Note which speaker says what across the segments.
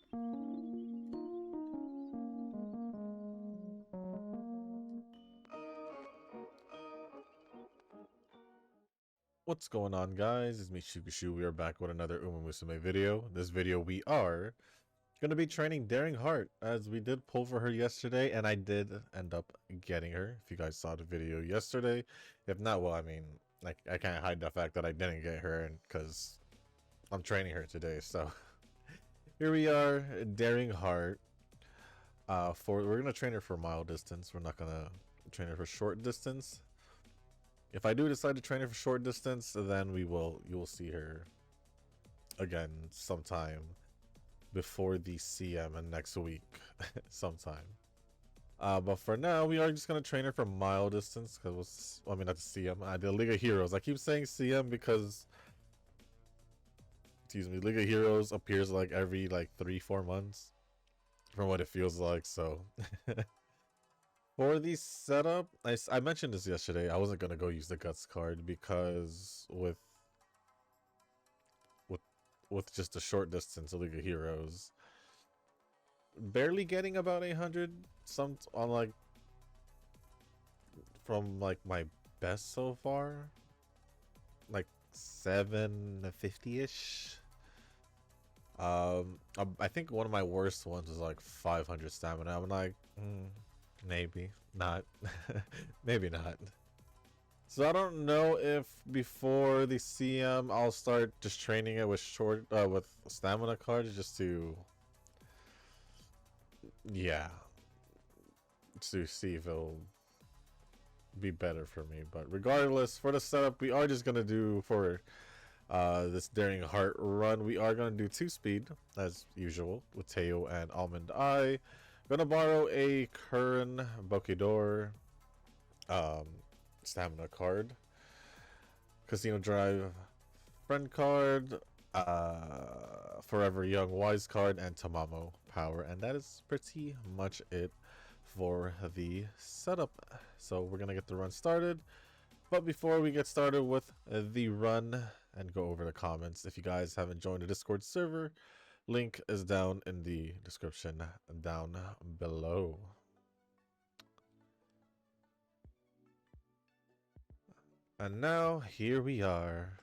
Speaker 1: What's going on, guys? It's me, Shukushu. We are back with another umamusume video. This video we are going to be training Daring Heart, as we did pull for her yesterday, and I did end up getting her. If you guys saw the video yesterday. If not, well, I mean, I can't hide the fact that I didn't get her, because I'm training her today. So here we are, Daring Heart. We're going to train her for mile distance. We're not going to train her for short distance. If I do decide to train her for short distance, then you will see her again sometime before the CM and next week sometime. But for now, we are just gonna train her for mile distance because I mean not the CM. I did League of Heroes. I keep saying CM because League of Heroes appears like every 3-4 months from what it feels like. So. For the setup, I mentioned this yesterday. I wasn't gonna go use the guts card because with just a short distance of League of Heroes, barely getting about 800 some on from my best so far, like 750-ish. I think one of my worst ones was like 500 stamina. I'm like, maybe not. Maybe not. So I don't know if before the CM I'll start just training it with with stamina cards just to to see if it'll be better for me. But regardless, for the setup we are just gonna do for this Daring Heart run, we are gonna do 2-speed as usual with Teo and Almond Eye. Gonna borrow a Curran Bokidor stamina card, Casino Drive friend card, Forever Young Wise card, and Tamamo power, and that is pretty much it for the setup. So we're gonna get the run started, but before we get started with the run and go over the comments, if you guys haven't joined the Discord server, link is down in the description down below. And now here we are.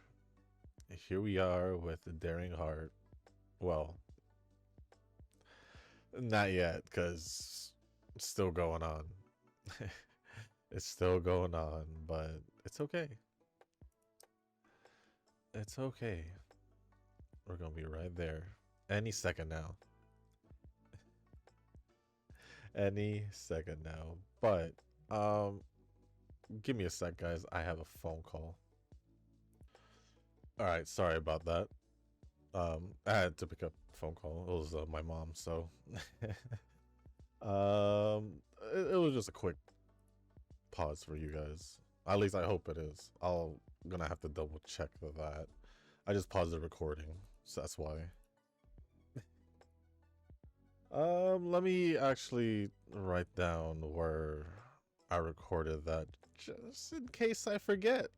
Speaker 1: Here we are with the Daring Heart. Well, not yet, because it's still going on. It's still going on, but it's okay. It's okay. We're gonna be right there any second now. Any second now. But give me a sec, guys. I have a phone call. All right, sorry about that. I had to pick up a phone call. It was my mom, so it was just a quick pause for you guys. At least I hope it is. Gonna have to double check that. I just paused the recording, so that's why. Let me actually write down where I recorded that, just in case I forget.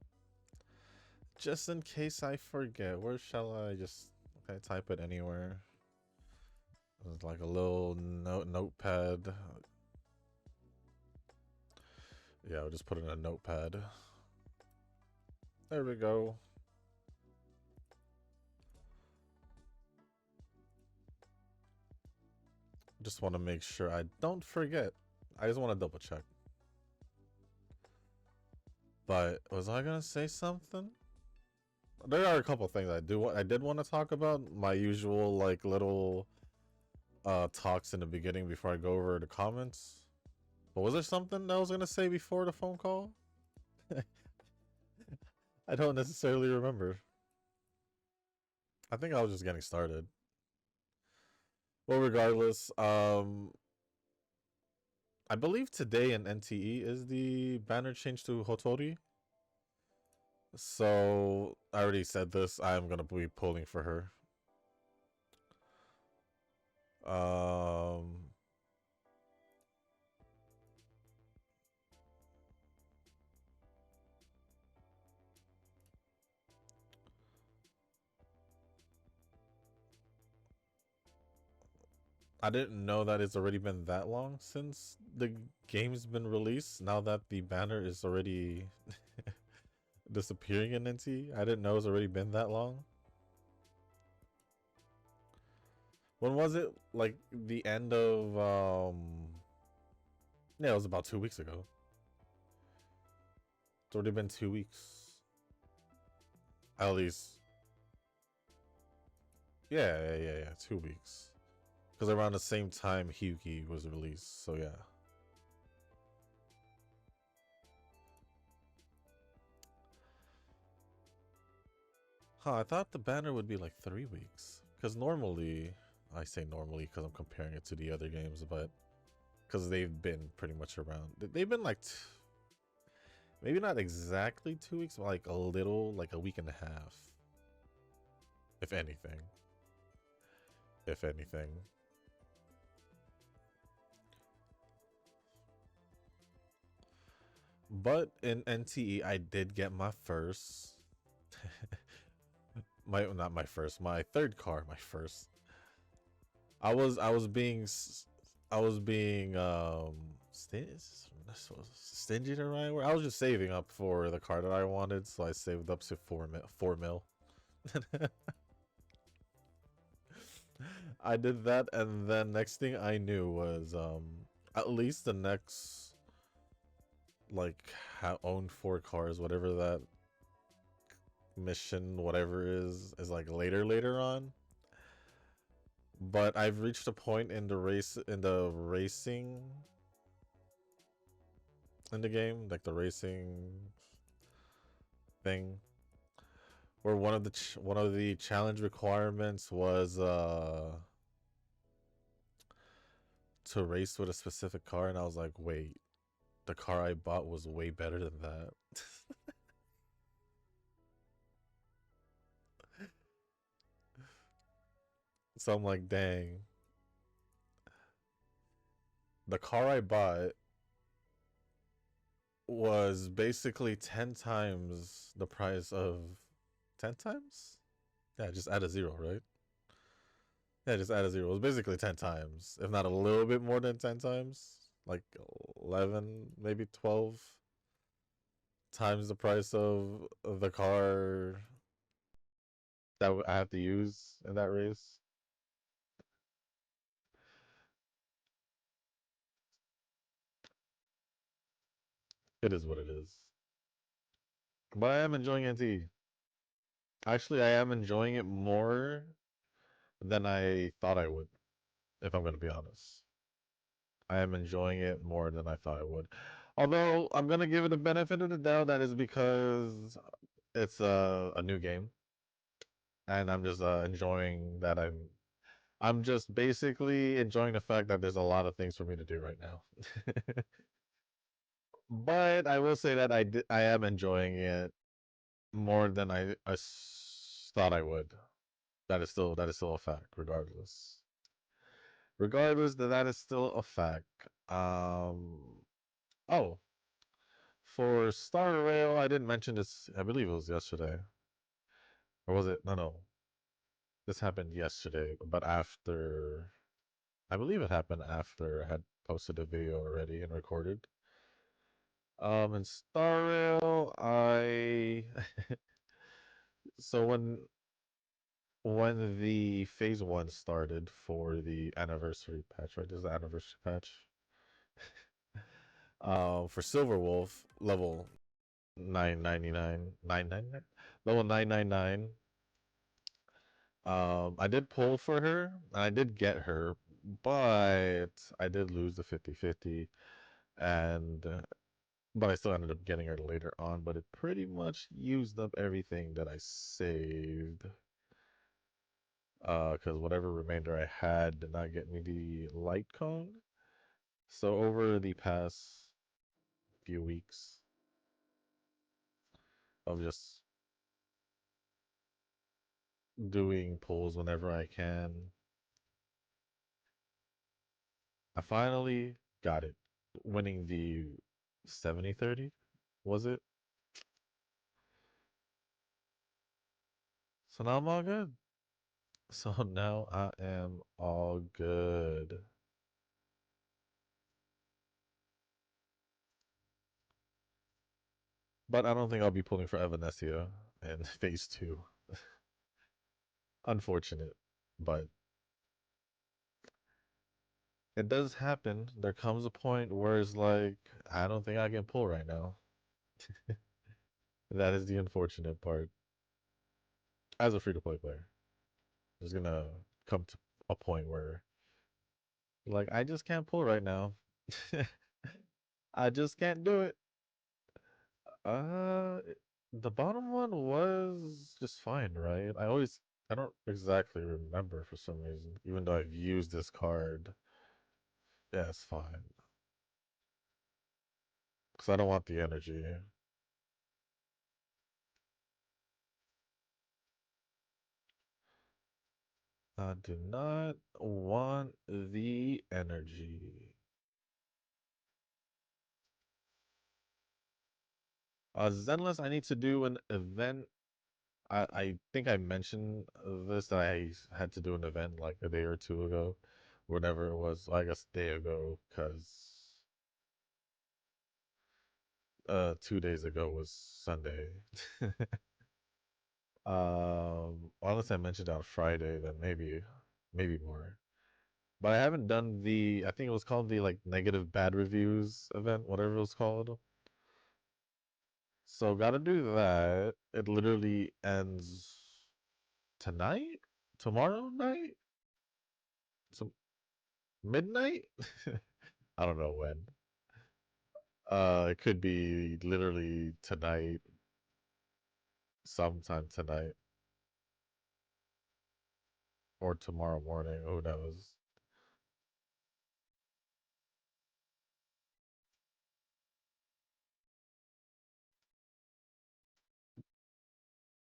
Speaker 1: Just in case I forget. Where shall I just type it anywhere? It's like a little notepad. Yeah, I'll just put it in a notepad. There we go. Just want to make sure I don't forget. I just want to double check. But was I gonna say something? There are a couple things I did want to talk about. My usual little talks in the beginning before I go over the comments. But was there something I was gonna say before the phone call? I don't necessarily remember. I think I was just getting started. Well, regardless, I believe today in NTE is the banner change to Hotori. So I already said this. I'm gonna be pulling for her. I didn't know that it's already been that long since the game's been released. Now that the banner is already disappearing in NT, I didn't know it's already been that long. When was it? Like the end of yeah, it was about 2 weeks ago. It's already been 2 weeks. At least. Yeah. 2 weeks. Because around the same time Hyuki was released, so yeah. Huh, I thought the banner would be like 3 weeks. Because normally, I say normally because I'm comparing it to the other games, but because they've been pretty much around. They've been like, maybe not exactly 2 weeks, but like a little, like a week and a half. If anything. If anything. But in NTE, I did get my first. Not my first, my third car, my first. I was being stingy to right where I was just saving up for the car that I wanted, so I saved up to 4 mil. I did that, and then next thing I knew was at least the next like own 4 cars, whatever that mission whatever is like later on. But I've reached a point in the racing in the game, like the racing thing, where one of the challenge requirements was to race with a specific car, and I was like, wait, the car I bought was way better than that. So I'm like, dang, the car I bought was basically 10 times the price of 10 times? Yeah, just add a zero, right? Yeah, just add a zero. It was basically 10 times, if not a little bit more than 10 times. Like 11, maybe 12 times the price of the car that I have to use in that race. It is what it is. But I am enjoying NT. Actually, I am enjoying it more than I thought I would, if I'm going to be honest. I am enjoying it more than I thought I would. Although I'm gonna give it a benefit of the doubt, that is because it's a new game, and I'm just enjoying that I'm just basically enjoying the fact that there's a lot of things for me to do right now. But I will say that I am enjoying it more than thought I would. That is still a fact, regardless. Regardless, that is still a fact. Oh, for Star Rail, I didn't mention this. I believe it was yesterday, or was it? No. This happened yesterday, but after. I believe it happened after I had posted a video already and recorded. In Star Rail, I so when the phase one started for the anniversary patch, right? There's the anniversary patch. For Silver Wolf, level 999, 999, level 999. I did pull for her, and I did get her, but I did lose the 50-50, and but I still ended up getting her later on. But it pretty much used up everything that I saved, because whatever remainder I had did not get me the light cone. So over the past few weeks of just doing pulls whenever I can, I finally got it, winning the 70-30. Was it? So now I'm all good. So now I am all good. But I don't think I'll be pulling for Evanescia in phase 2. Unfortunate. But it does happen. There comes a point where it's like, I don't think I can pull right now. That is the unfortunate part. As a free to play player, there's gonna come to a point where, like, I just can't pull right now. I just can't do it. Uh, the bottom one was just fine, right? I don't exactly remember for some reason, even though I've used this card. Yeah, it's fine. Because I don't want the energy. I do not want the energy. Zenless, I need to do an event. I think I mentioned this that I had to do an event like a day or two ago, whatever it was. I guess a day ago, because 2 days ago was Sunday. Unless I mentioned on Friday, then maybe more. But I haven't done I think it was called the like negative bad reviews event, whatever it was called. So gotta do that. It literally ends tonight, tomorrow night, some midnight. I don't know when. It could be literally tonight, sometime tonight, or tomorrow morning. Who knows?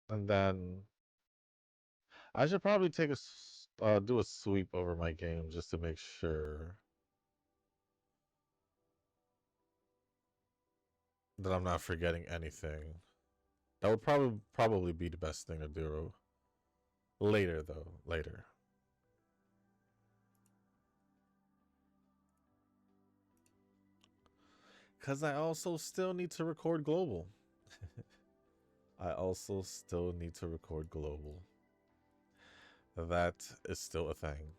Speaker 1: And then I should probably do a sweep over my game just to make sure that I'm not forgetting anything. That would probably be the best thing to do. Later though, later. Cause I also still need to record global. I also still need to record global. That is still a thing.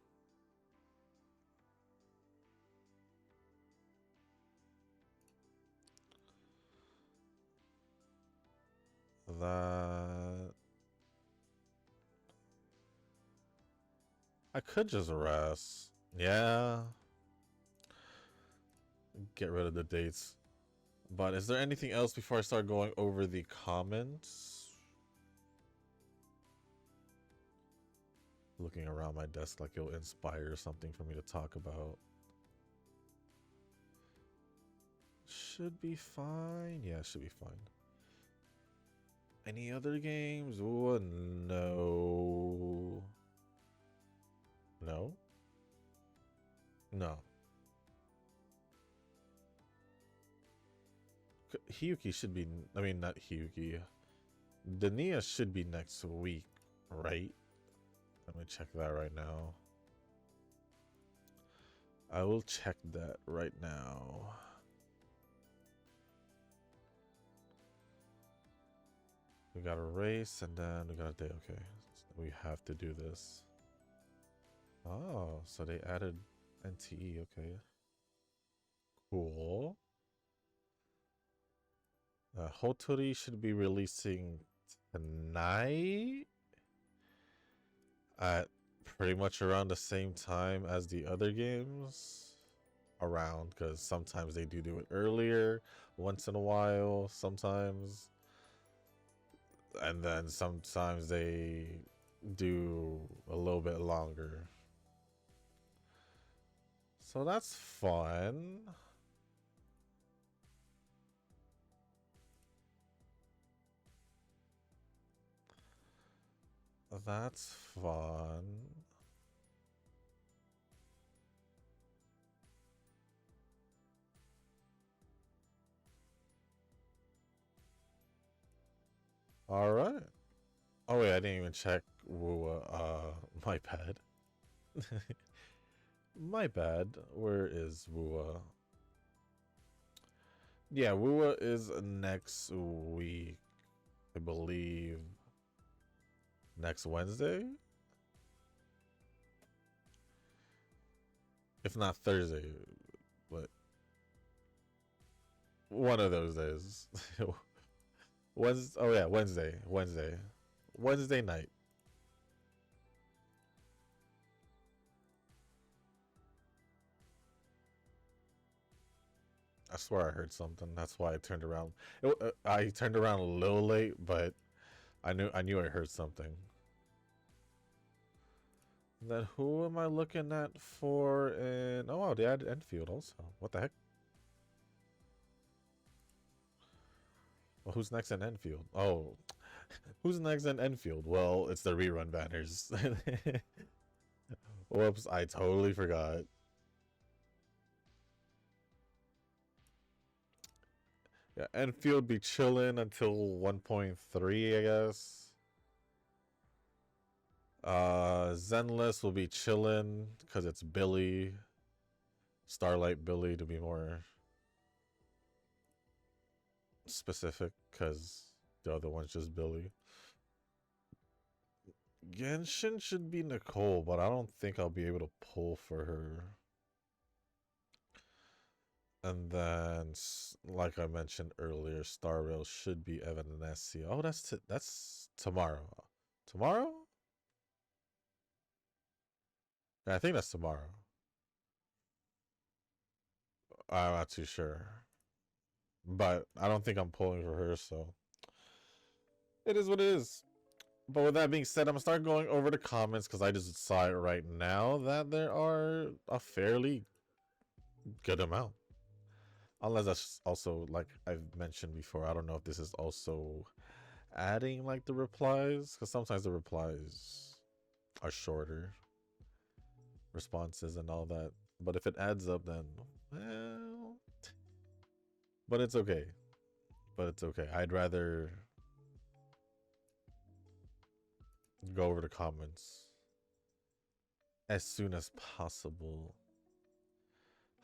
Speaker 1: That I could just rest. Yeah. Get rid of the dates. But is there anything else before I start going over the comments? Looking around my desk like it'll inspire something for me to talk about. Should be fine. Yeah, should be fine. Any other games? Oh, no. No? No. Hiyuki should be. I mean, not Hiyuki. Dania should be next week, right? Let me check that right now. I will check that right now. We got a race and then we got a day. Okay. So we have to do this. Oh, so they added NTE. Okay. Cool. Hotori should be releasing tonight at pretty much around the same time as the other games. Around, because sometimes they do it earlier once in a while, sometimes, and then sometimes they do a little bit longer. So that's fun. That's fun. All right. Oh wait, I didn't even check Wua. My bad. My bad. Where is Wua? Yeah, Wua is next week. I believe next Wednesday? If not Thursday, but one of those days. Wednesday, oh yeah, Wednesday night. I swear I heard something. That's why I turned around. I turned around a little late, but I knew I heard something. And then who am I looking at for in... Oh wow, they added Enfield also. What the heck? Well, who's next in Enfield? Oh, who's next in Enfield? Well, it's the rerun banners. Whoops, I totally forgot. Yeah, Enfield be chilling until 1.3, I guess. Zenless will be chilling because it's Billy. Starlight Billy to be more specific because the other one's just Billy. Genshin should be Nicole, but I don't think I'll be able to pull for her. And then, like I mentioned earlier, Star Rail should be Evan and Essie. Oh, that's tomorrow. Tomorrow? Yeah, I think that's tomorrow. I'm not too sure. But I don't think I'm pulling for her, so it is what it is. But with that being said, I'm gonna start going over the comments because I just saw it right now that there are a fairly good amount. Unless that's also, like I've mentioned before, I don't know if this is also adding like the replies, because sometimes the replies are shorter responses and all that. But if it adds up, then well, but it's okay. But it's okay. I'd rather go over the comments as soon as possible.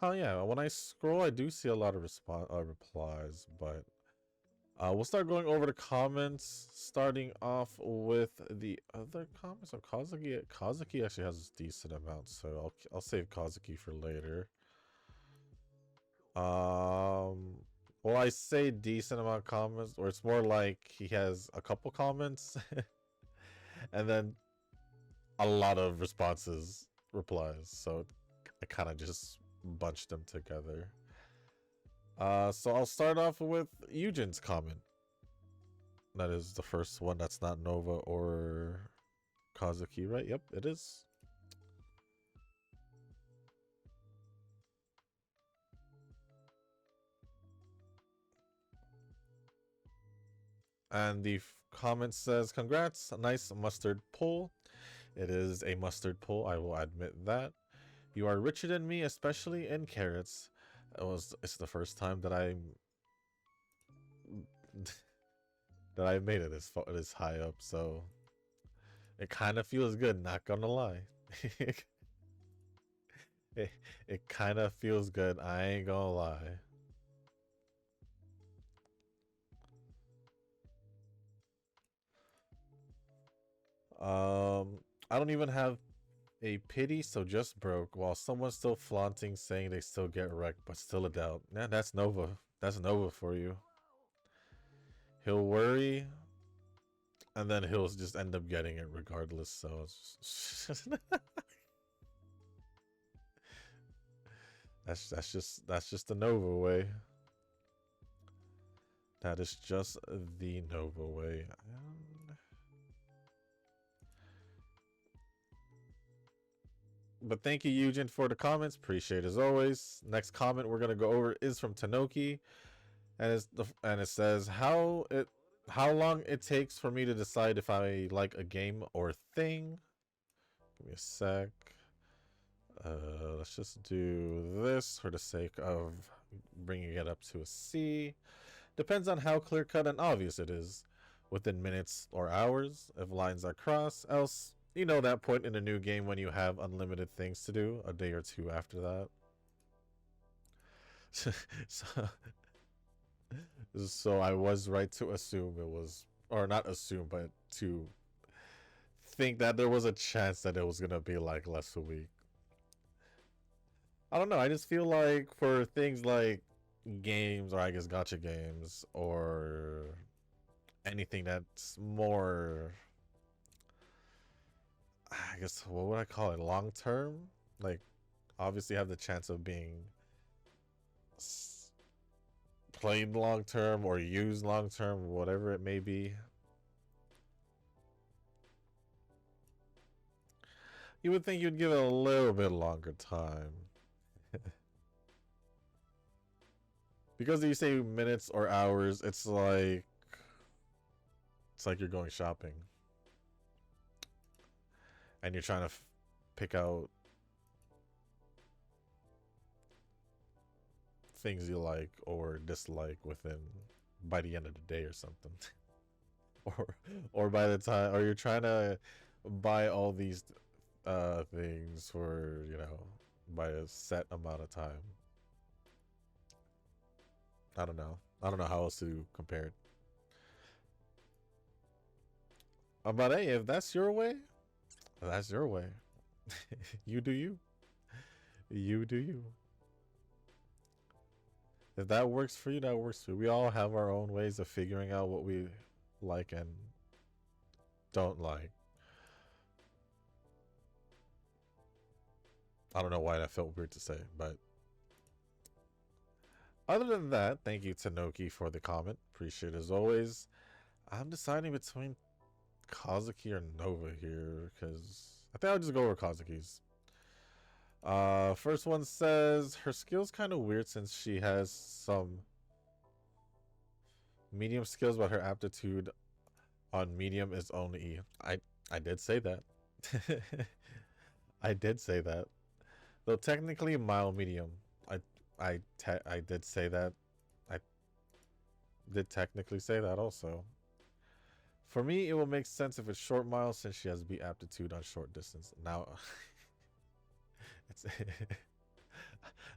Speaker 1: Oh yeah, when I scroll, I do see a lot of replies, but we'll start going over the comments, starting off with the other comments. So Kazuki actually has a decent amount, so I'll save Kazuki for later. Well, I say decent amount of comments, or it's more like he has a couple comments, and then a lot of replies. So I kind of just bunched them together. So I'll start off with Eugen's comment. That is the first one. That's not Nova or Kazuki, right? Yep, it is. And the comment says, congrats, a nice mustard pull. It is a mustard pull, I will admit that. You are richer than me, especially in carrots. It's the first time that I made it this high up, so it kind of feels good, not gonna lie. it kind of feels good, I ain't gonna lie. I don't even have a pity, so just broke. While someone's still flaunting, saying they still get wrecked, but still a doubt. Nah, that's Nova. That's Nova for you. He'll worry, and then he'll just end up getting it regardless. So it's just that's just the Nova way. That is just the Nova way. But thank you, Eugen, for the comments. Appreciate it as always. Next comment we're gonna go over is from Tanoki, and it says how long it takes for me to decide if I like a game or thing. Give me a sec. Let's just do this for the sake of bringing it up to a C. Depends on how clear cut and obvious it is. within minutes or hours if lines are crossed. Else, you know that point in a new game when you have unlimited things to do a day or two after that. so, so I was right to assume it was, or not assume, but to think that there was a chance that it was gonna be like less a week. I don't know. I just feel like for things like games, or I guess gacha games, or anything that's more, I guess, what would I call it? Long term? Like, obviously have the chance of being played long term or used long term, whatever it may be. You would think you'd give it a little bit longer time. Because you say minutes or hours, it's like you're going shopping. And you're trying to pick out things you like or dislike within by the end of the day or something. or by the time, or you're trying to buy all these things for, you know, by a set amount of time. I don't know. I don't know how else to compare it. But hey, if that's your way, that's your way. You do you. You do you. If that works for you, that works for you. We all have our own ways of figuring out what we like and don't like. I don't know why that felt weird to say, but other than that, thank you to Noki for the comment. Appreciate it as always. I'm deciding between Kazuki or Nova here, because I think I'll just go over Kazuki's. First one says her skill's kind of weird since she has some medium skills, but her aptitude on medium is only E. I did say that. I did say that. Though technically mild medium. I did say that. I did technically say that also. For me, it will make sense if it's short miles since she has B aptitude on short distance. Now, it's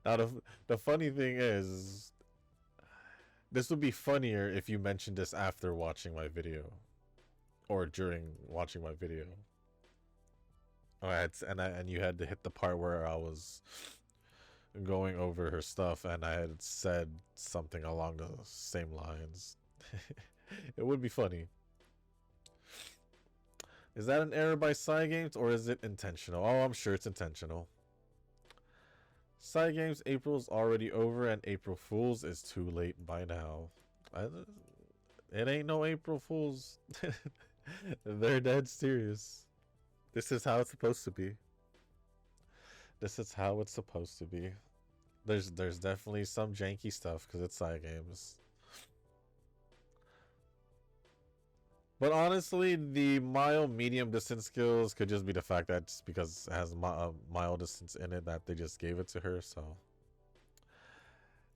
Speaker 1: now the funny thing is, this would be funnier if you mentioned this after watching my video, or during watching my video. And you had to hit the part where I was going over her stuff and I had said something along the same lines. It would be funny. Is that an error by Cygames or is it intentional? Oh, I'm sure it's intentional. Cygames, April's already over and April Fools is too late by now. It ain't no April Fools. They're dead serious. This is how it's supposed to be. This is how it's supposed to be. There's definitely some janky stuff because it's Cygames. But honestly, the mile medium distance skills could just be the fact that just because it has mile distance in it that they just gave it to her, so.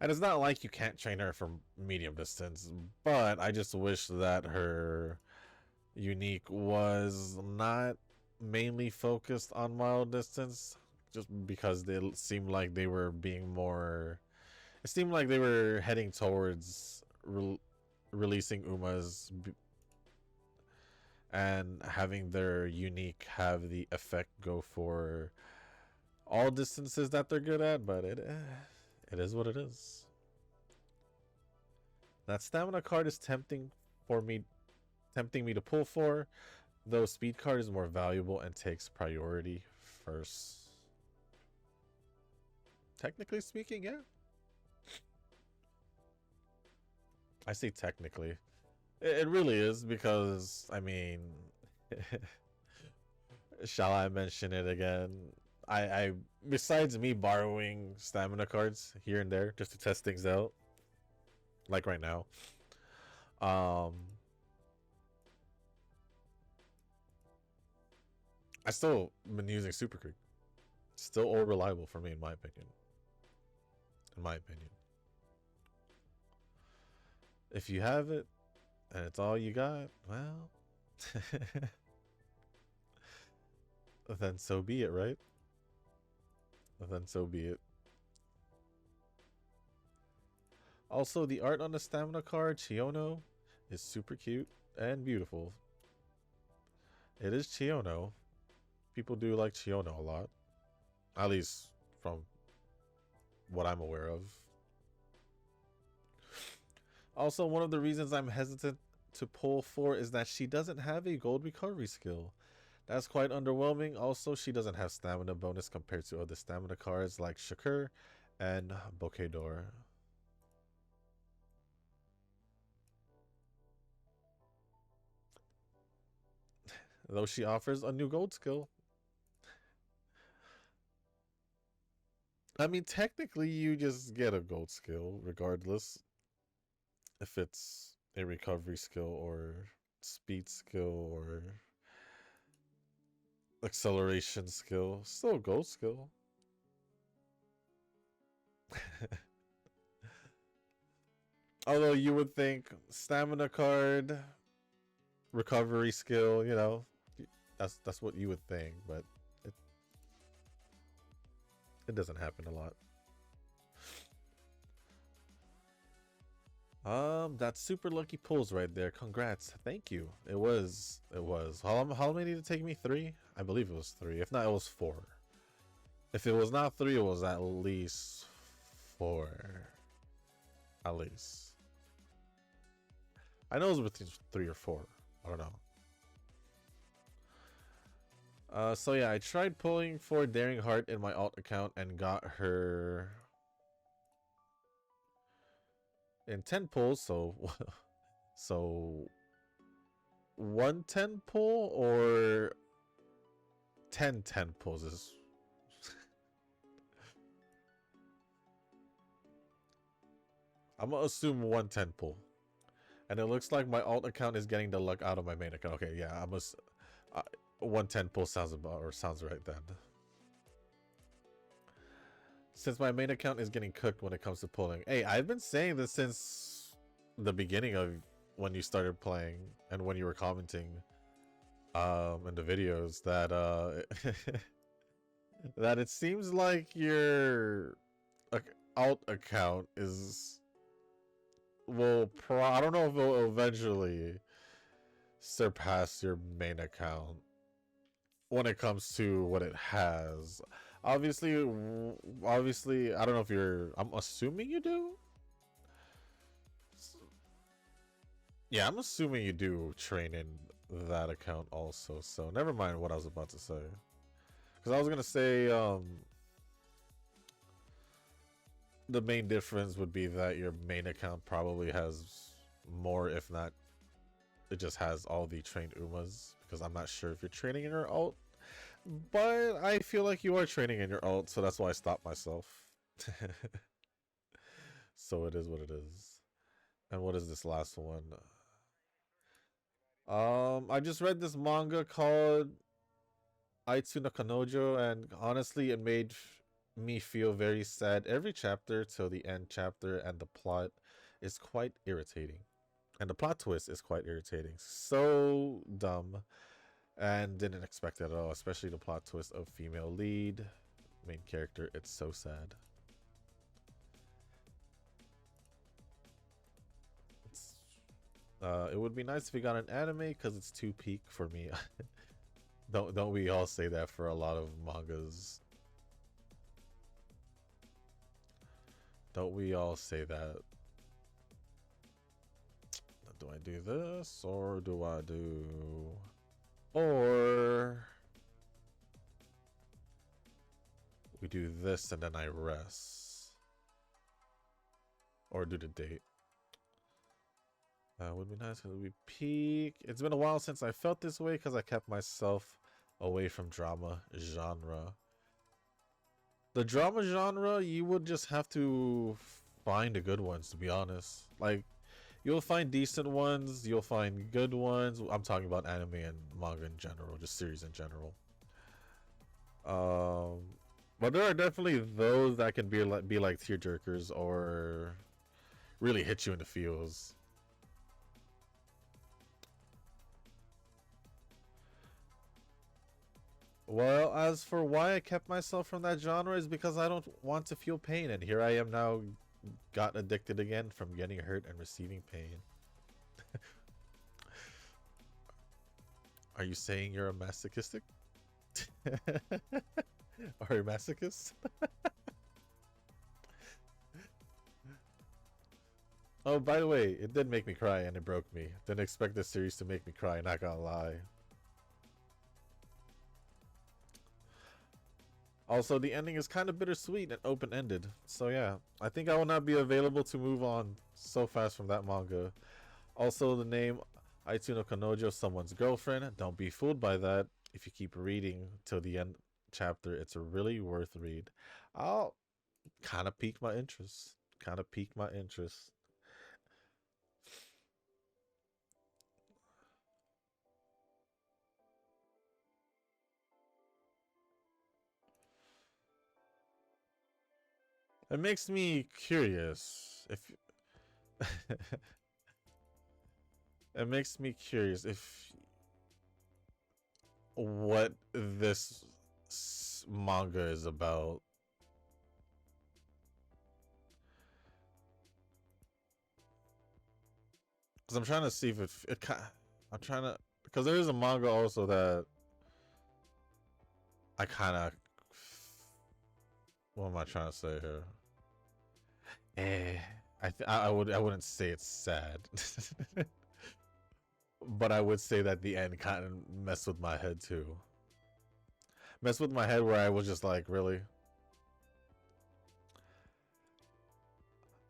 Speaker 1: And it's not like you can't train her for medium distance, but I just wish that her unique was not mainly focused on mile distance, just because they seemed like they were being more. It seemed like they were heading towards releasing Uma's and having their unique have the effect go for all distances that they're good at, but it is what it is. That stamina card is tempting me to pull for, though speed card is more valuable and takes priority first. Technically speaking, yeah. I say technically. It really is because, I mean, shall I mention it again? I besides me borrowing stamina cards here and there just to test things out, like right now, I still been using Super Creek. Still all reliable for me, in my opinion. In my opinion. If you have it, and it's all you got, well, then so be it, right? Then so be it. Also, the art on the stamina card, Chiono, is super cute and beautiful. It is Chiono. People do like Chiono a lot. At least from what I'm aware of. Also, one of the reasons I'm hesitant to pull for is that she doesn't have a gold recovery skill. That's quite underwhelming. Also, she doesn't have stamina bonus compared to other stamina cards like Shakur and Bokedor. Though she offers a new gold skill. I mean, technically, you just get a gold skill regardless if it's a recovery skill or speed skill or acceleration skill. Still a gold skill. Although you would think stamina card, recovery skill, you know, that's what you would think, but it doesn't happen a lot. That's super lucky pulls right there. Congrats. Thank you. It was. How many did it take me? 3? I believe it was 3. If not, it was 4. If it was not 3, it was at least 4. At least. I know it was between 3 or 4. I don't know. So yeah, I tried pulling for Daring Heart in my alt account and got her in 10 pulls, so so 110 pull or 10 pulls is I'm gonna assume 110 pull. And it looks like my alt account is getting the luck out of my main account. Okay, yeah, I must 110 pull sounds right then. Since my main account is getting cooked when it comes to pulling. Hey, I've been saying this since the beginning of when you started playing and when you were commenting in the videos that that it seems like your alt account is I don't know if it will eventually surpass your main account when it comes to what it has. Obviously, I don't know if I'm assuming you do. Yeah, I'm assuming you do train in that account also. So never mind what I was about to say. Because I was gonna say, the main difference would be that your main account probably has more, if not, it just has all the trained Umas. Because I'm not sure if you're training in your alt. But I feel like you are training in your alt, so that's why I stopped myself. So it is what it is. And what is this last one? I just read this manga called Aitsu no Kanojo, and honestly, it made me feel very sad every chapter till the end chapter, and the plot is quite irritating. And the plot twist is quite irritating. So dumb. And didn't expect it at all, especially the plot twist of female lead, main character. It's so sad. It would be nice if we got an anime because it's too peak for me. Don't we all say that for a lot of mangas? Don't we all say that? Do I do this or do I do... Or we do this and then I rest. Or do the date. Would be nice because we peak. It's been a while since I felt this way because I kept myself away from drama genre. The drama genre, you would just have to find the good ones, to be honest. Like, you'll find decent ones, you'll find good ones. I'm talking about anime and manga in general, just series in general. But there are definitely those that can be like tearjerkers or really hit you in the feels. Well, as for why I kept myself from that genre is because I don't want to feel pain, and here I am now, got addicted again from getting hurt and receiving pain. Are you saying you're a masochistic? Are you a masochist? Oh, by the way, it did make me cry and it broke me. Didn't expect this series to make me cry, not gonna lie. Also, the ending is kind of bittersweet and open-ended. So yeah, I think I will not be available to move on so fast from that manga. Also, the name Aitu no Kanojo, someone's girlfriend. Don't be fooled by that. If you keep reading till the end chapter, it's a really worth read. I'll kind of pique my interest. Kind of pique my interest. It makes me curious if it makes me curious if what this manga is about. Because I'm trying to see if I'm trying to, because there is a manga also that I kind of, what am I trying to say here? I wouldn't say it's sad, but I would say that the end kind of messed with my head too. Messed with my head where I was just like, really?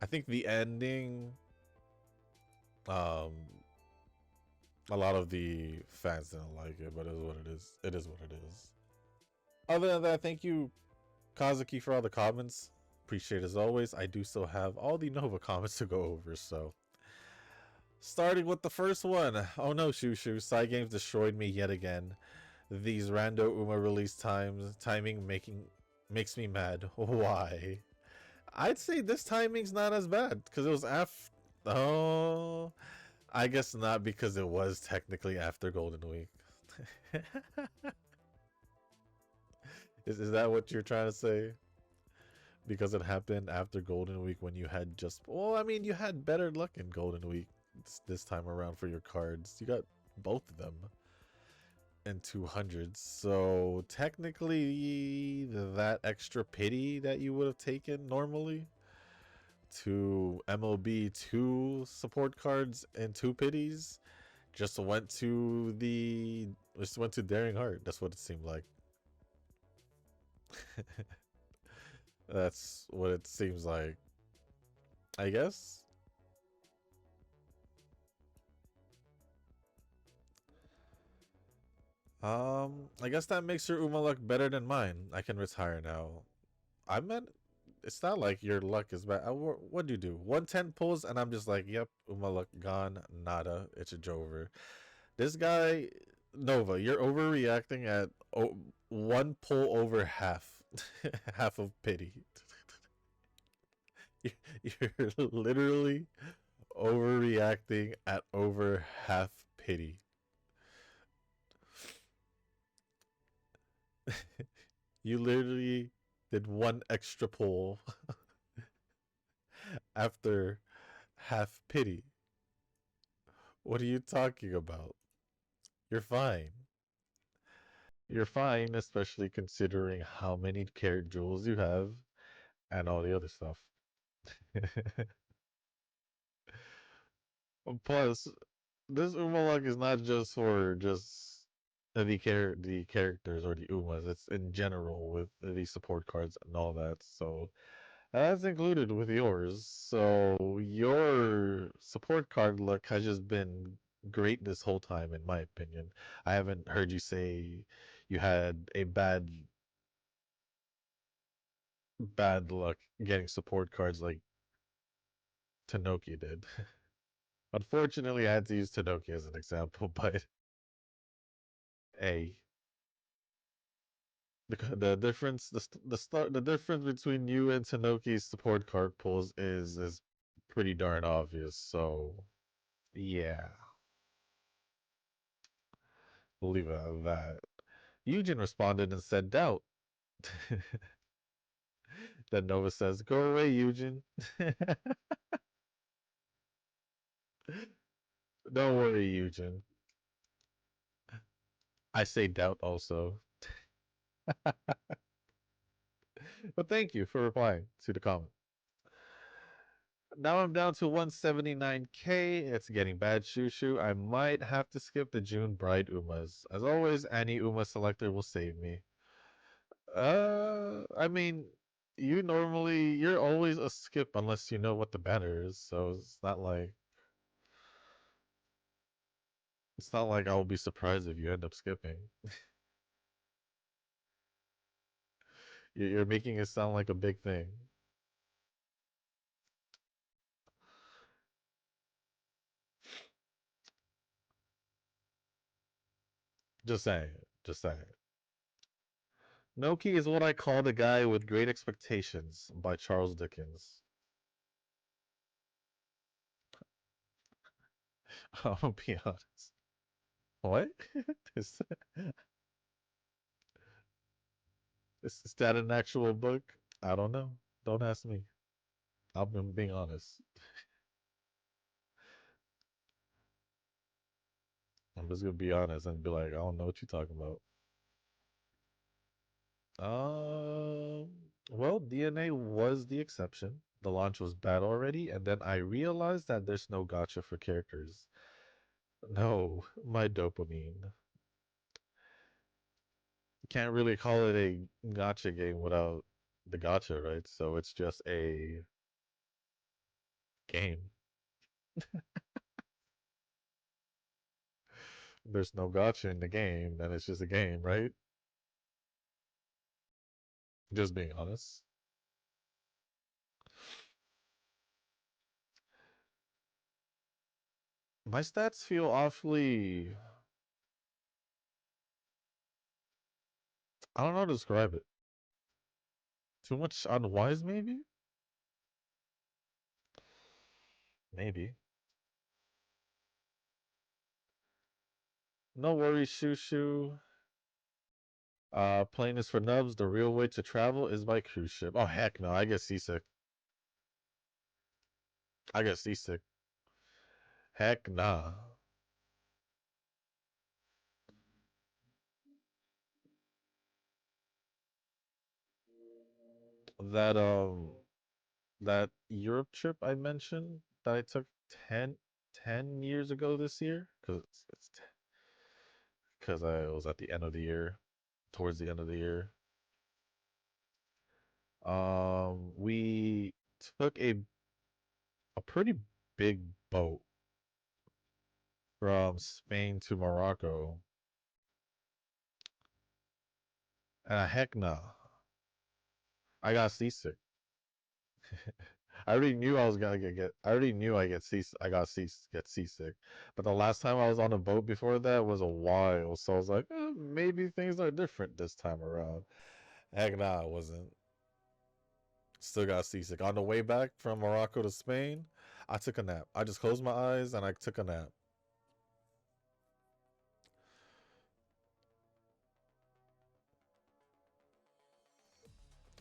Speaker 1: I think the ending, um, a lot of the fans didn't like it, but it is what it is. It is what it is. Other than that, thank you, Kazuki, for all the comments. Appreciate it as always. I do still have all the Nova comments to go over, so. Starting with the first one. Oh no, Shoo Shoo. Side games destroyed me yet again. These rando Uma release timing makes me mad. Why? I'd say this timing's not as bad because it was after. Oh, I guess not because it was technically after Golden Week. Is that what you're trying to say? Because it happened after Golden Week when you had just. Well, I mean, you had better luck in Golden Week this time around for your cards. You got both of them in 200s. So technically, that extra pity that you would have taken normally to MLB 2 support cards and 2 pities just went to Daring Heart. That's what it seemed like. That's what it seems like, I guess. I guess that makes your Uma luck better than mine. I can retire now. I meant it's not like your luck is bad. What do you do? 110 pulls, and I'm just like, yep, Uma luck gone, nada. It's a Jover. This guy, Nova, you're overreacting at one pull over half, half of pity. You're literally overreacting at over half pity. You literally did one extra pull after half pity. What are you talking about? You're fine. You're fine, especially considering how many carat jewels you have and all the other stuff. Plus, this Umalog is not just for just the characters or the Umas. It's in general with the support cards and all that. So that's included with yours. So your support card luck has just been great this whole time, in my opinion. I haven't heard you say you had a bad luck getting support cards like Tanoki did. Unfortunately, I had to use Tanoki as an example, but hey, the difference the difference between you and Tanoki's support card pulls is pretty darn obvious. So yeah, we'll leave it at that. Eugene responded and said doubt. Then Nova says, "Go away, Eugene." Don't worry, Eugene. I say doubt also. But thank you for replying to the comment. Now I'm down to 179k. It's getting bad, Shushu. I might have to skip the June Bride Umas. As always, any Uma selector will save me. I mean, you're always a skip unless you know what the banner is. So it's not like I'll be surprised if you end up skipping. You're making it sound like a big thing. Just saying. Just saying. Noki is what I call the guy with great expectations by Charles Dickens. I'll be honest. What? is, is that an actual book? I don't know. Don't ask me. I'm being honest. I'm just gonna be honest and be like, I don't know what you're talking about. Well, DNA was the exception. The launch was bad already, and then I realized that there's no gotcha for characters. No, my dopamine. Can't really call it a gotcha game without the gotcha, right? So it's just a game. There's no gotcha in the game, then it's just a game, right? Just being honest. My stats feel awfully. I don't know how to describe it. Too much unwise, maybe? Maybe. No worries, Shoo Shoo. Plane is for nubs. The real way to travel is by cruise ship. Oh, heck no. I get seasick. I get seasick. Heck nah. That, that Europe trip I mentioned that I took 10 years ago this year, because I was at the end of the year, towards the end of the year. We took a pretty big boat from Spain to Morocco, and heck no, I got seasick. I already knew I was gonna get. I already knew I get seasick. Get seasick. But the last time I was on a boat before that was a while, so I was like, maybe things are different this time around. Heck nah, I wasn't. Still got seasick. On the way back from Morocco to Spain, I took a nap. I just closed my eyes and I took a nap.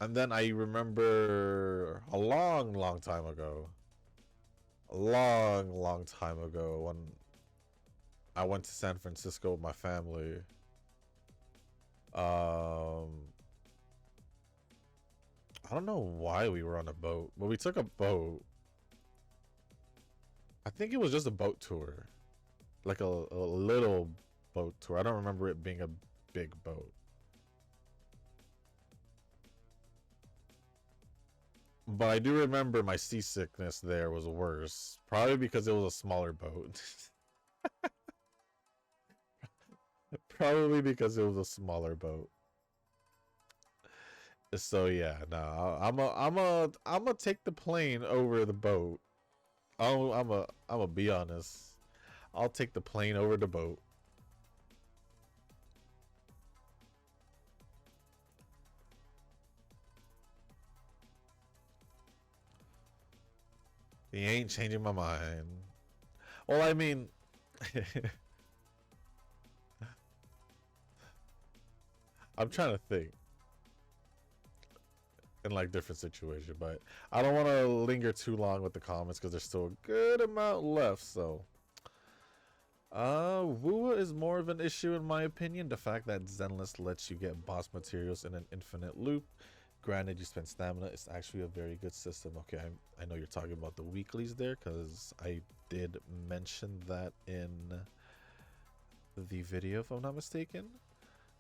Speaker 1: And then I remember a long, long time ago, a long, long time ago when I went to San Francisco with my family. I don't know why we were on a boat, but we took a boat. I think it was just a boat tour, like a little boat tour. I don't remember it being a big boat. But I do remember my seasickness there was worse. Probably because it was a smaller boat. Probably because it was a smaller boat. So yeah, no, I'm a take the plane over the boat. I'm a be honest. I'll take the plane over the boat. He ain't changing my mind. Well, I mean, I'm trying to think in like different situation, but I don't want to linger too long with the comments because there's still a good amount left. So, Wua is more of an issue in my opinion. The fact that Zenless lets you get boss materials in an infinite loop. Granted, you spend stamina. It's actually a very good system. Okay, I know you're talking about the weeklies there because I did mention that in the video, if I'm not mistaken.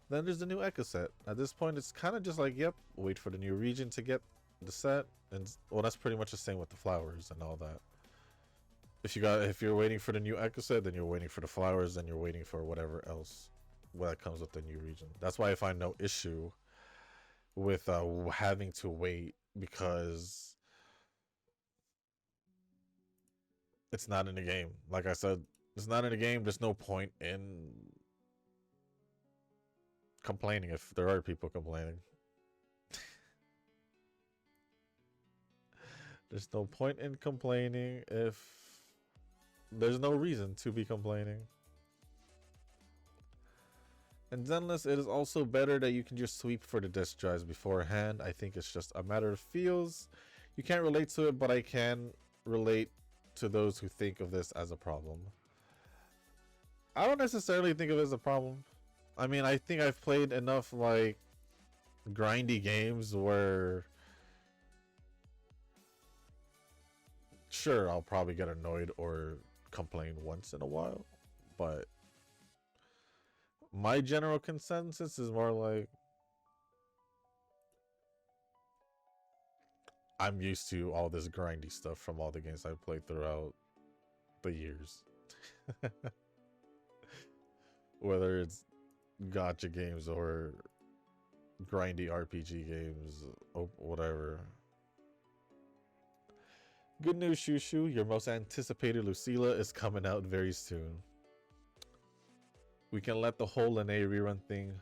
Speaker 1: Then there's the new Echo set. At this point, it's kind of just like, yep, wait for the new region to get the set, and well, that's pretty much the same with the flowers and all that. If you're waiting for the new Echo set, then you're waiting for the flowers, then you're waiting for whatever else that comes with the new region. That's why I find no issue with having to wait, because it's not in the game. Like I said, it's not in the game. There's no point in complaining if there are people complaining. There's no point in complaining if there's no reason to be complaining. And Zenless, it is also better that you can just sweep for the disk drives beforehand. I think it's just a matter of feels. You can't relate to it, but I can relate to those who think of this as a problem. I don't necessarily think of it as a problem. I mean, I think I've played enough like grindy games where sure, I'll probably get annoyed or complain once in a while, but my general consensus is more like I'm used to all this grindy stuff from all the games I've played throughout the years. Whether it's gacha games or grindy RPG games, whatever. Good news, Shushu. Your most anticipated Lucilla is coming out very soon. We can let the whole Lene rerun thing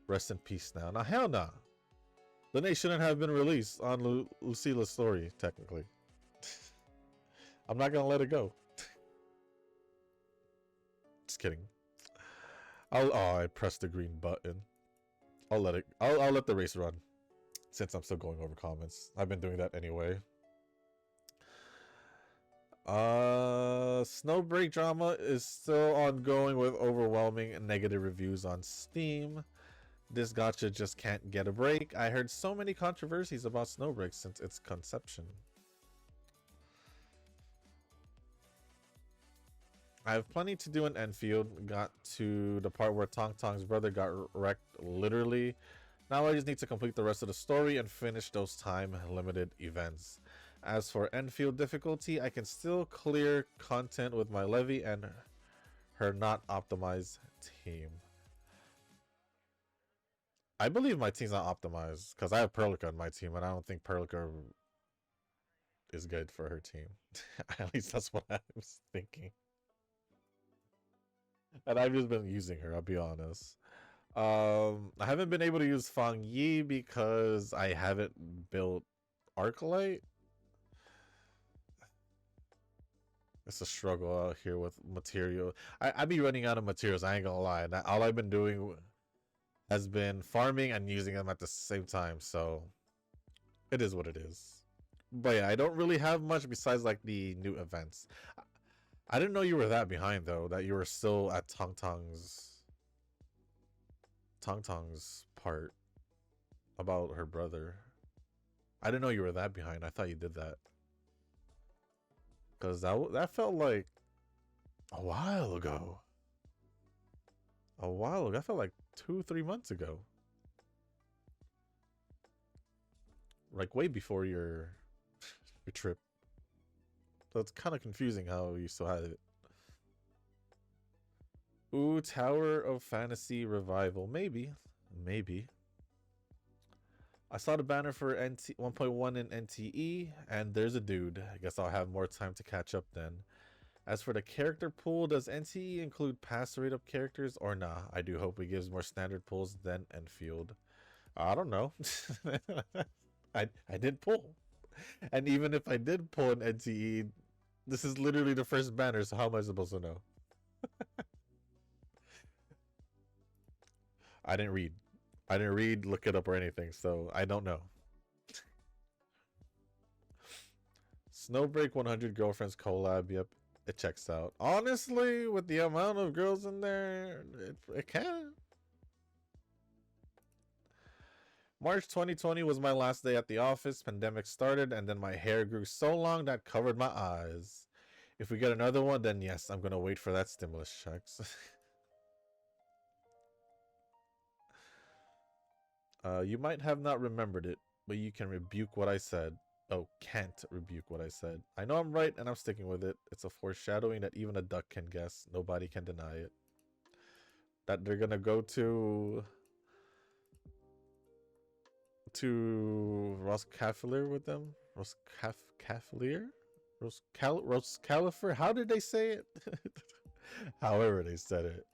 Speaker 1: rest in peace now. Now, hell nah. Lene shouldn't have been released on Lucilla's story, technically. I'm not gonna let it go. Just kidding. I pressed the green button. I'll let the race run. Since I'm still going over comments. I've been doing that anyway. Snowbreak drama is still ongoing with overwhelming negative reviews on Steam. This gacha just can't get a break. I heard so many controversies about Snowbreak since its conception. I have plenty to do in Enfield. Got to the part where Tong Tong's brother got wrecked literally. Now I just need to complete the rest of the story and finish those time-limited events. As for Enfield difficulty, I can still clear content with my Levy and her not optimized team. I believe my team's not optimized because I have Perlica on my team and I don't think Perlica is good for her team. At least that's what I was thinking. And I've just been using her, I'll be honest. I haven't been able to use Fang Yi because I haven't built Arclight. It's a struggle out here with material. I be running out of materials, I ain't gonna lie. All I've been doing has been farming and using them at the same time, so it is what it is. But yeah, I don't really have much besides like the new events. I didn't know you were that behind though, that you were still at Tong Tong's part about her brother. I didn't know you were that behind. I thought you did that. Because that felt like a while ago. I felt like 2-3 months ago. Like way before your trip. So it's kind of confusing how you still had it. Ooh, Tower of Fantasy Revival. Maybe. I saw the banner for 1.1 in NTE, and there's a dude. I guess I'll have more time to catch up then. As for the character pool, does NTE include pass rate up characters or nah? I do hope it gives more standard pulls than Enfield. I don't know. I did pull. And even if I did pull an NTE, this is literally the first banner, so how am I supposed to know? I didn't read. I didn't read, look it up, or anything, so I don't know. Snowbreak 100 Girlfriends collab. Yep, it checks out. Honestly, with the amount of girls in there, it can. March 2020 was my last day at the office. Pandemic started, and then my hair grew so long that covered my eyes. If we get another one, then yes, I'm gonna wait for that stimulus checks. You might have not remembered it, but you can rebuke what I said. Oh, can't rebuke what I said. I know I'm right, and I'm sticking with it. It's a foreshadowing that even a duck can guess. Nobody can deny it. That they're gonna go to Roscafalier with them. Roscafalier? Roscalifer? How did they say it? However they said it.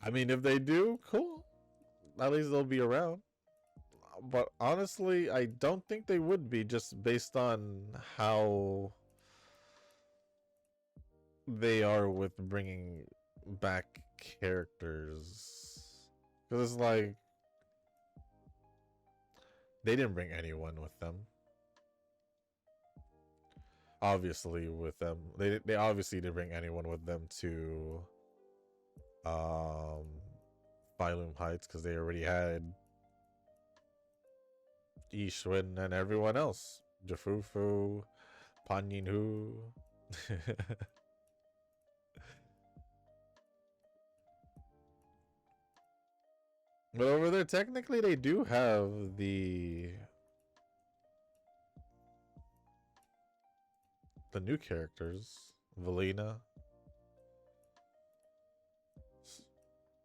Speaker 1: I mean, if they do, cool. At least they'll be around. But honestly, I don't think they would be, just based on how they are with bringing back characters. Because it's like, they didn't bring anyone with them. Obviously, with them, they obviously didn't bring anyone with them to Phylum Heights, because they already had Ishwin and everyone else. Jafufu, Panyinhu. But over there, technically, they do have the new characters. Valina.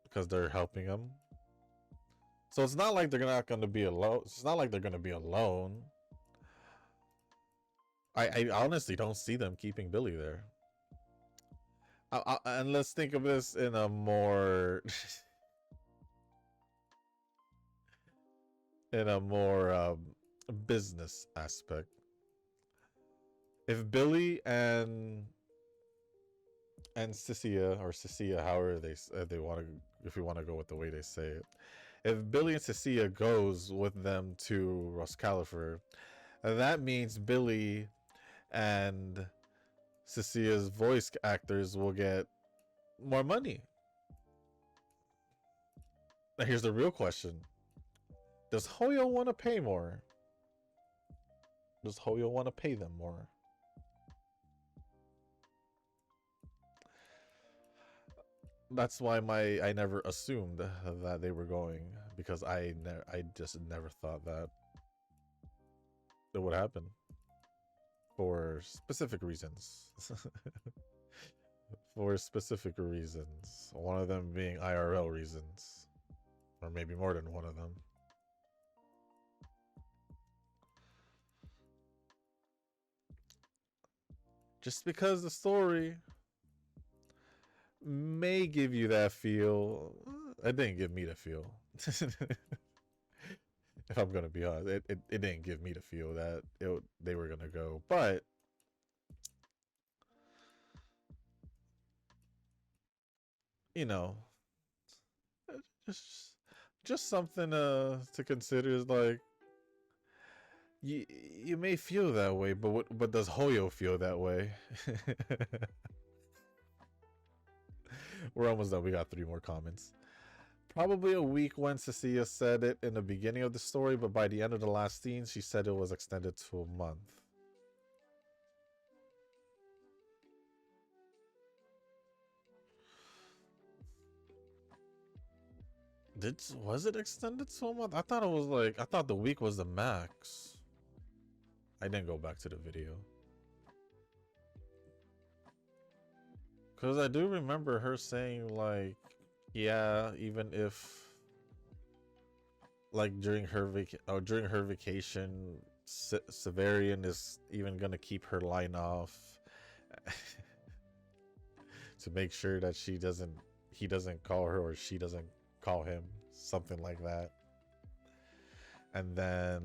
Speaker 1: Because they're helping them. So it's not like they're not going to be alone. It's not like they're going to be alone. I honestly don't see them keeping Billy there. And let's think of this in a more in a more business aspect. If Billy and Cecilia, or Cecilia, however they want to, if you want to go with the way they say it, if Billy and Cecilia goes with them to Roscalifer, that means Billy and Cecilia's voice actors will get more money. Now here's the real question. Does Hoyo want to pay more? Does Hoyo want to pay them more? That's why I never assumed that they were going, because I just never thought that it would happen for specific reasons. For specific reasons, one of them being IRL reasons, or maybe more than one of them. Just because the story may give you that feel, it didn't give me the feel. If I'm gonna be honest, it didn't give me the feel that they were gonna go, but you know, just something to consider is like, you may feel that way, but does Hoyo feel that way? We're almost done. We got 3 more comments. Probably a week when Cecilia said it in the beginning of the story, but by the end of the last scene, she said it was extended to a month. Was it extended to a month? I thought it was like, I thought the week was the max. I didn't go back to the video. Because I do remember her saying like, yeah, even if like during her vacation, Severian is even gonna keep her line off to make sure that he doesn't call her, or she doesn't call him, something like that. And then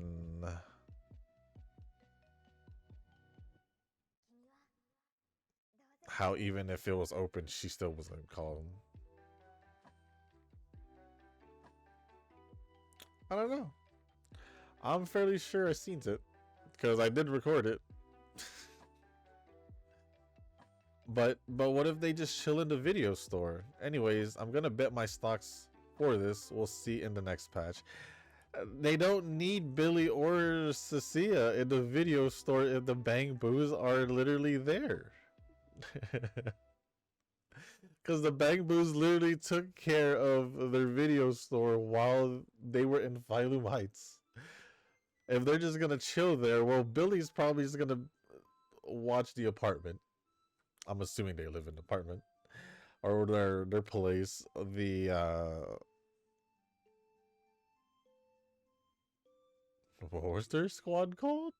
Speaker 1: how even if it was open, she still wasn't gonna call him. I don't know. I'm fairly sure I seen it because I did record it. But what if they just chill in the video store? Anyways, I'm gonna bet my stocks for this. We'll see in the next patch. They don't need Billy or Cecilia in the video store if the Bang Boos are literally there. Because the Bang Boos literally took care of their video store while they were in Phylum Heights. If they're just gonna chill there, well, Billy's probably just gonna watch the apartment. I'm assuming they live in an apartment. Or their place. What was their squad called?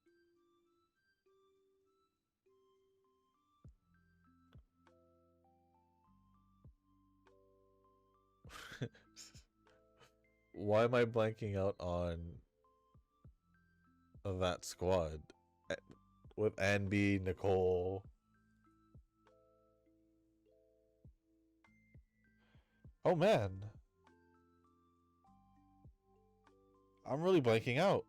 Speaker 1: Why am I blanking out on that squad? With Anby, Nicole. Oh man. I'm really blanking out.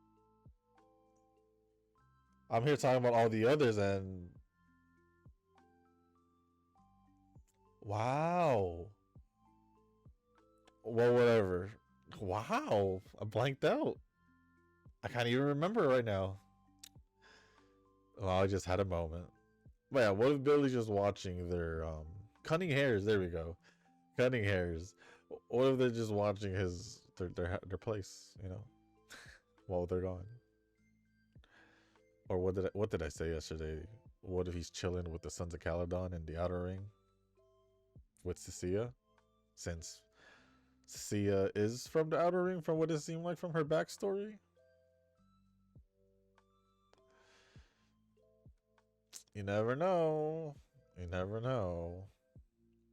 Speaker 1: I'm here talking about all the others and... Wow. Well, whatever. Wow. I blanked out. I can't even remember right now. Well, I just had a moment. But yeah, what if Billy's just watching their cutting hairs? There we go. Cutting hairs. What if they're just watching their place, you know, while they're gone? Or what did I say yesterday? What if he's chilling with the Sons of Caledon in the Outer Ring with Cecilia? Since Cecilia is from the Outer Ring, from what it seemed like from her backstory. You never know. You never know.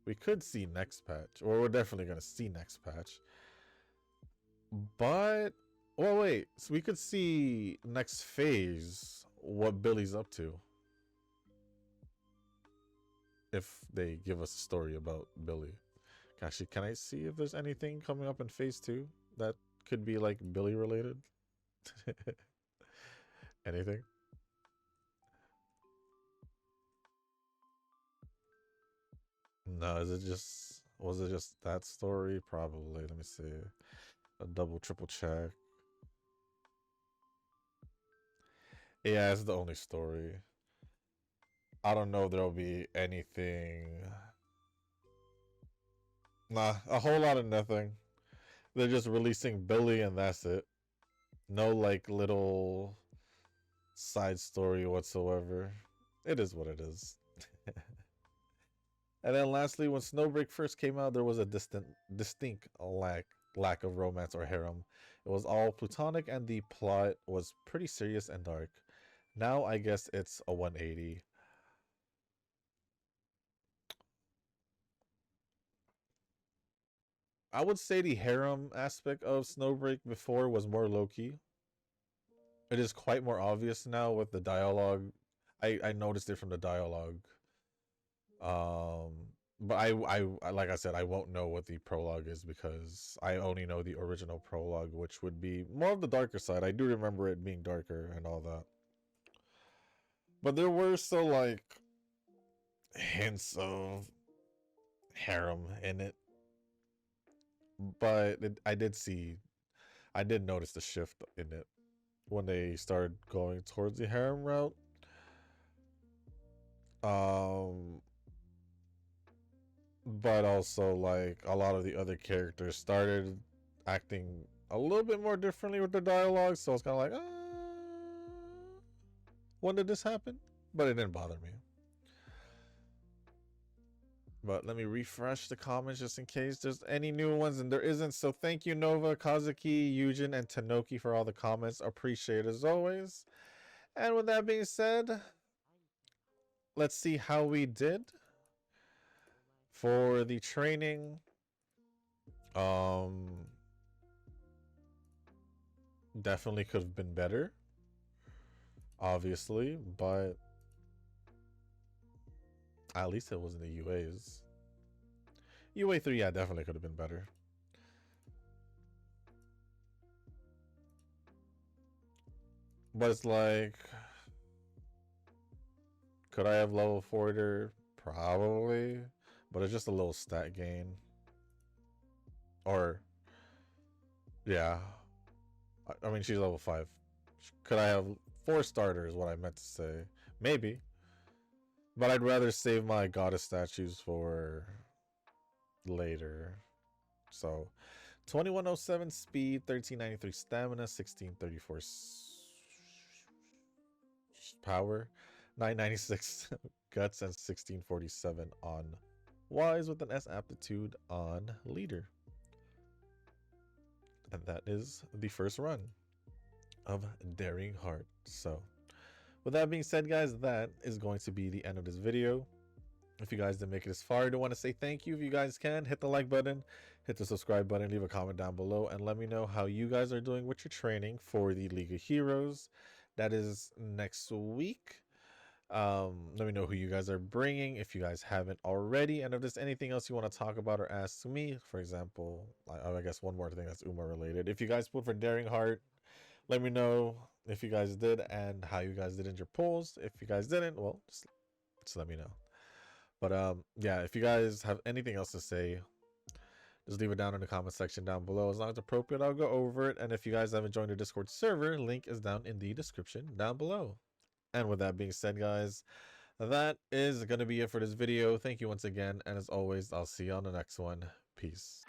Speaker 1: We could see next patch, or we're definitely gonna see next patch. But well, wait. So we could see next phase what Billy's up to if they give us a story about Billy. Actually, can I see if there's anything coming up in phase 2 that could be like Billy related? Anything? No, was it just that story? Probably. Let me see. A double triple check. Yeah, it's the only story. I don't know if there'll be anything. Nah, a whole lot of nothing. They're just releasing Billy and that's it. No like little side story whatsoever. It is what it is. And then lastly, when Snowbreak first came out, there was a distinct lack of romance or harem. It was all platonic and the plot was pretty serious and dark. Now I guess it's a 180. I would say the harem aspect of Snowbreak before was more low-key. It is quite more obvious now with the dialogue. I noticed it from the dialogue. But I like I said, I won't know what the prologue is because I only know the original prologue, which would be more of the darker side. I do remember it being darker and all that. But there were still like hints of harem in it. But I did notice the shift in it when they started going towards the harem route. But also like a lot of the other characters started acting a little bit more differently with their dialogue, so it's kind of like, when did this happen? But it didn't bother me. But let me refresh the comments just in case there's any new ones, and there isn't. So thank you, Nova, Kazuki, Yujin, and Tanoki for all the comments. Appreciate it as always. And with that being said, let's see how we did for the training. Definitely could have been better, obviously, but at least it wasn't the UAs. UA 3, yeah, definitely could have been better. But it's like, could I have level 4'd her? Probably. But it's just a little stat gain. Or, yeah. I mean, she's level 5. Could I have 4 starters, what I meant to say? Maybe. But I'd rather save my goddess statues for later. So, 2107 speed, 1393 stamina, 1634 power, 996 guts, and 1647 on wise with an S aptitude on leader. And that is the first run of Daring Heart. So, with that being said, guys, that is going to be the end of this video. If you guys didn't make it this far, I do want to say thank you. If you guys can, hit the like button, hit the subscribe button, leave a comment down below, and let me know how you guys are doing with your training for the League of Heroes. That is next week. Let me know who you guys are bringing if you guys haven't already, and if there's anything else you want to talk about or ask me. For example, I guess one more thing that's Uma related. If you guys put for Daring Heart, let me know if you guys did and how you guys did in your polls. If you guys didn't, well, just let me know. But yeah, if you guys have anything else to say, just leave it down in the comment section down below. As long as it's appropriate, I'll go over it. And if you guys haven't joined the Discord server, link is down in the description down below. And with that being said, guys, that is going to be it for this video. Thank you once again. And as always, I'll see you on the next one. Peace.